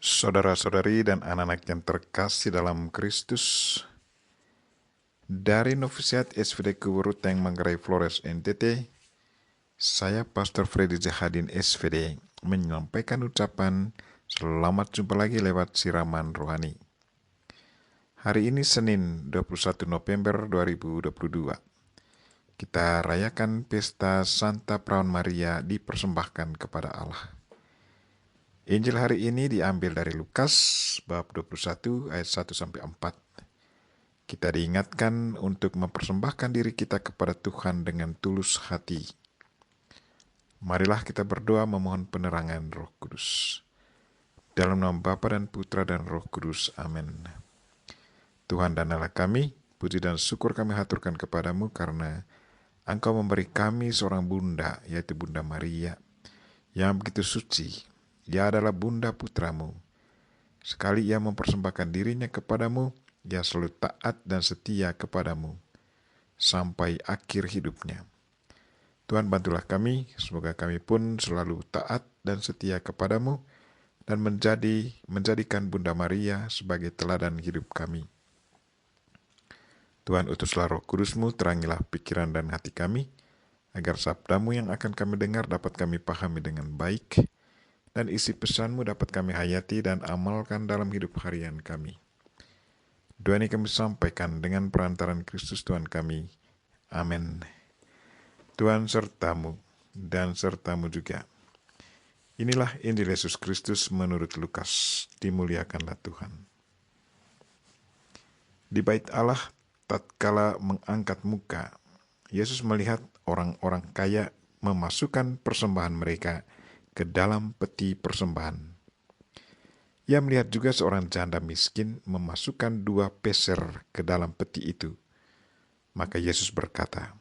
Saudara-saudari dan anak-anak yang terkasih dalam Kristus, dari Novisiat SVD Kuburuteng Manggarai Flores NTT, saya Pastor Freddy Zahadin SVD menyampaikan ucapan selamat jumpa lagi lewat siraman rohani. Hari ini Senin 21 November 2022. Kita rayakan pesta Santa Perawan Maria dipersembahkan kepada Allah. Injil hari ini diambil dari Lukas bab 21 ayat 1 sampai 4. Kita diingatkan untuk mempersembahkan diri kita kepada Tuhan dengan tulus hati. Marilah kita berdoa memohon penerangan Roh Kudus. Dalam nama Bapa dan Putra dan Roh Kudus. Amin. Tuhan dan Allah kami, puji dan syukur kami haturkan kepadamu karena Engkau memberi kami seorang bunda, yaitu Bunda Maria, yang begitu suci. Ia adalah bunda putramu. Sekali ia mempersembahkan dirinya kepadamu, ia selalu taat dan setia kepadamu sampai akhir hidupnya. Tuhan bantulah kami, semoga kami pun selalu taat dan setia kepadamu dan menjadikan Bunda Maria sebagai teladan hidup kami. Tuhan, utuslah Roh Kudus-Mu, terangilah pikiran dan hati kami, agar sabdamu yang akan kami dengar dapat kami pahami dengan baik, dan isi pesan-Mu dapat kami hayati dan amalkan dalam hidup harian kami. Doa ini kami sampaikan dengan perantaran Kristus Tuhan kami. Amin. Tuhan sertamu dan sertamu juga. Inilah Injil Yesus Kristus menurut Lukas. Dimuliakanlah Tuhan. Di bait Allah, tatkala mengangkat muka, Yesus melihat orang-orang kaya memasukkan persembahan mereka ke dalam peti persembahan. Ia melihat juga seorang janda miskin memasukkan 2 peser ke dalam peti itu. Maka Yesus berkata,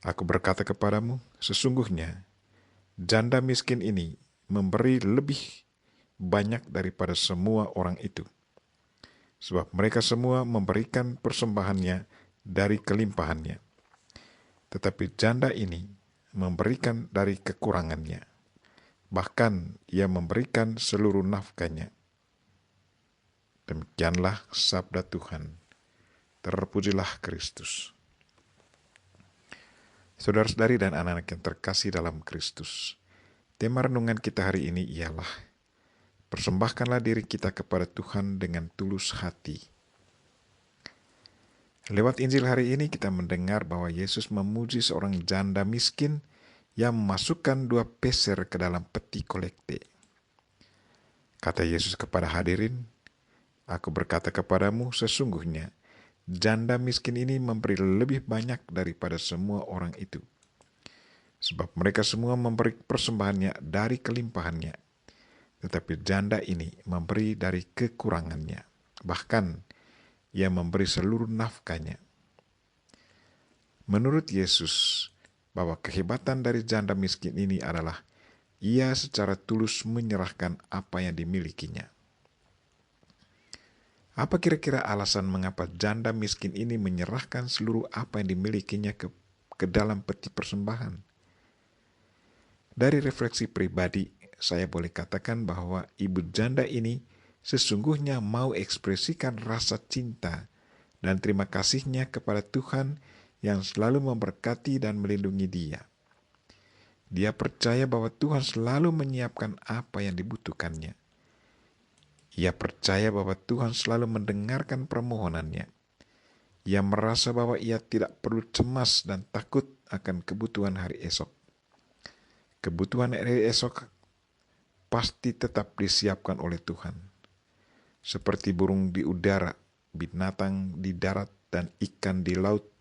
"Aku berkata kepadamu, sesungguhnya janda miskin ini memberi lebih banyak daripada semua orang itu. Sebab mereka semua memberikan persembahannya dari kelimpahannya. Tetapi janda ini memberikan dari kekurangannya. Bahkan ia memberikan seluruh nafkahnya." Demikianlah sabda Tuhan. Terpujilah Kristus. Saudara-saudari dan anak-anak yang terkasih dalam Kristus, tema renungan kita hari ini ialah persembahkanlah diri kita kepada Tuhan dengan tulus hati. Lewat Injil hari ini kita mendengar bahwa Yesus memuji seorang janda miskin yang memasukkan 2 peser ke dalam peti kolekte. Kata Yesus kepada hadirin, "Aku berkata kepadamu, sesungguhnya janda miskin ini memberi lebih banyak daripada semua orang itu. Sebab mereka semua memberi persembahannya dari kelimpahannya. Tetapi janda ini memberi dari kekurangannya. Bahkan ia memberi seluruh nafkahnya." Menurut Yesus, bahwa kehebatan dari janda miskin ini adalah ia secara tulus menyerahkan apa yang dimilikinya. Apa kira-kira alasan mengapa janda miskin ini menyerahkan seluruh apa yang dimilikinya ke dalam peti persembahan? Dari refleksi pribadi, saya boleh katakan bahwa ibu janda ini sesungguhnya mau ekspresikan rasa cinta dan terima kasihnya kepada Tuhan yang selalu memberkati dan melindungi dia. Dia percaya bahwa Tuhan selalu menyiapkan apa yang dibutuhkannya. Ia percaya bahwa Tuhan selalu mendengarkan permohonannya. Ia merasa bahwa ia tidak perlu cemas dan takut akan kebutuhan hari esok. Kebutuhan hari esok pasti tetap disiapkan oleh Tuhan. Seperti burung di udara, binatang di darat, dan ikan di laut,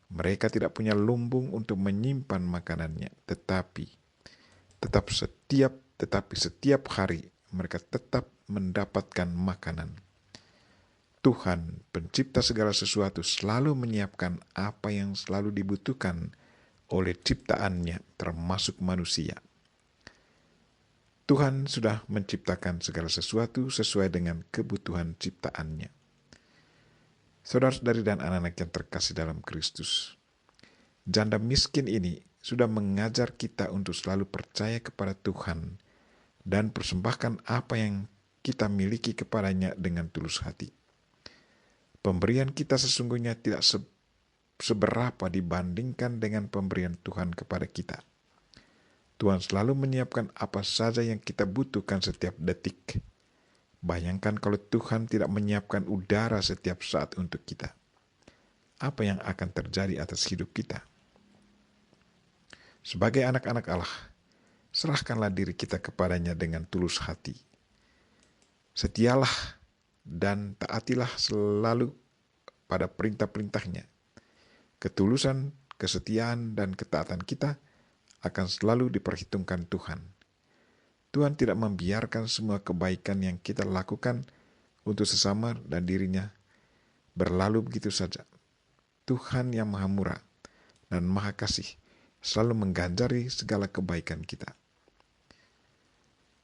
mereka tidak punya lumbung untuk menyimpan makanannya, tetapi setiap hari mereka tetap mendapatkan makanan. Tuhan, pencipta segala sesuatu, selalu menyiapkan apa yang selalu dibutuhkan oleh ciptaannya, termasuk manusia. Tuhan sudah menciptakan segala sesuatu sesuai dengan kebutuhan ciptaannya. Saudara-saudari dan anak-anak yang terkasih dalam Kristus, janda miskin ini sudah mengajar kita untuk selalu percaya kepada Tuhan dan persembahkan apa yang kita miliki kepadanya dengan tulus hati. Pemberian kita sesungguhnya tidak seberapa dibandingkan dengan pemberian Tuhan kepada kita. Tuhan selalu menyiapkan apa saja yang kita butuhkan setiap detik. Bayangkan kalau Tuhan tidak menyiapkan udara setiap saat untuk kita. Apa yang akan terjadi atas hidup kita? Sebagai anak-anak Allah, serahkanlah diri kita kepadanya dengan tulus hati. Setialah dan taatilah selalu pada perintah-perintahnya. Ketulusan, kesetiaan, dan ketaatan kita akan selalu diperhitungkan Tuhan. Tuhan tidak membiarkan semua kebaikan yang kita lakukan untuk sesama dan dirinya berlalu begitu saja. Tuhan yang Maha Murah dan Maha Kasih selalu mengganjari segala kebaikan kita.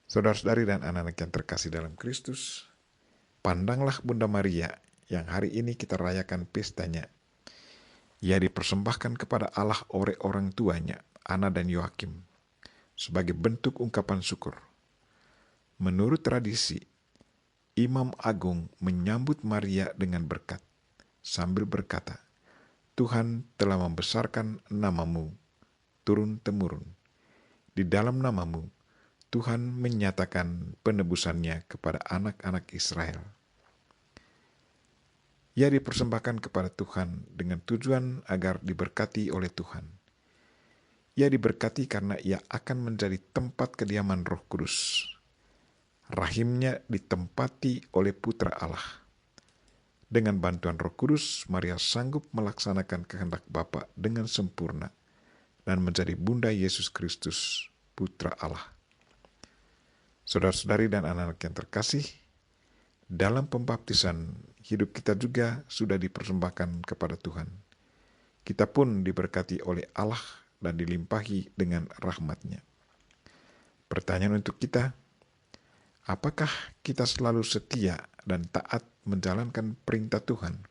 Saudara-saudari dan anak-anak yang terkasih dalam Kristus, pandanglah Bunda Maria yang hari ini kita rayakan pestanya. Ia dipersembahkan kepada Allah oleh orang tuanya, Ana dan Yoakim, sebagai bentuk ungkapan syukur. Menurut tradisi, Imam Agung menyambut Maria dengan berkat, sambil berkata, Tuhan telah membesarkan namamu turun-temurun. Di dalam namamu, Tuhan menyatakan penebusannya kepada anak-anak Israel. Ia dipersembahkan kepada Tuhan dengan tujuan agar diberkati oleh Tuhan. Ia diberkati karena ia akan menjadi tempat kediaman Roh Kudus. Rahimnya ditempati oleh Putra Allah. Dengan bantuan Roh Kudus, Maria sanggup melaksanakan kehendak Bapa dengan sempurna dan menjadi Bunda Yesus Kristus, Putra Allah. Saudara-saudari dan anak-anak yang terkasih, dalam pembaptisan, hidup kita juga sudah dipersembahkan kepada Tuhan. Kita pun diberkati oleh Allah dan dilimpahi dengan rahmat-Nya. Pertanyaan untuk kita, apakah kita selalu setia dan taat menjalankan perintah Tuhan?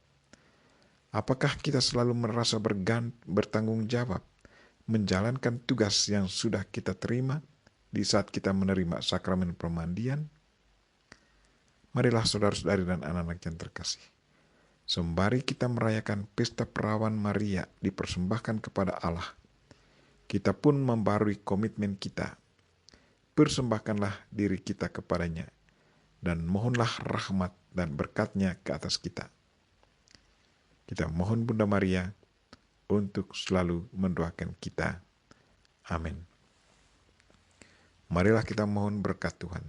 Apakah kita selalu merasa bertanggung jawab menjalankan tugas yang sudah kita terima di saat kita menerima sakramen pemandian? Marilah saudara-saudari dan anak-anak yang terkasih, sembari kita merayakan pesta perawan Maria dipersembahkan kepada Allah, kita pun membarui komitmen kita. Persembahkanlah diri kita kepadanya, dan mohonlah rahmat dan berkat-Nya ke atas kita. Kita mohon Bunda Maria untuk selalu mendoakan kita. Amin. Marilah kita mohon berkat Tuhan.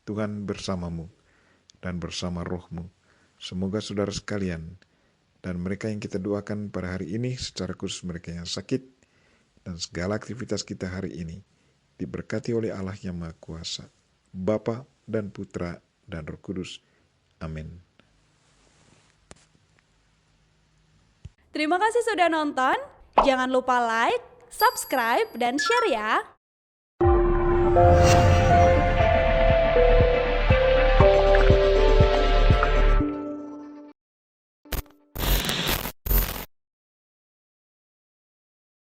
Tuhan bersamamu dan bersama rohmu. Semoga saudara sekalian dan mereka yang kita doakan pada hari ini, secara khusus mereka yang sakit, dan segala aktivitas kita hari ini diberkati oleh Allah yang Maha Kuasa, Bapa dan Putra dan Roh Kudus. Amin. Terima kasih sudah nonton. Jangan lupa like, subscribe, dan share ya.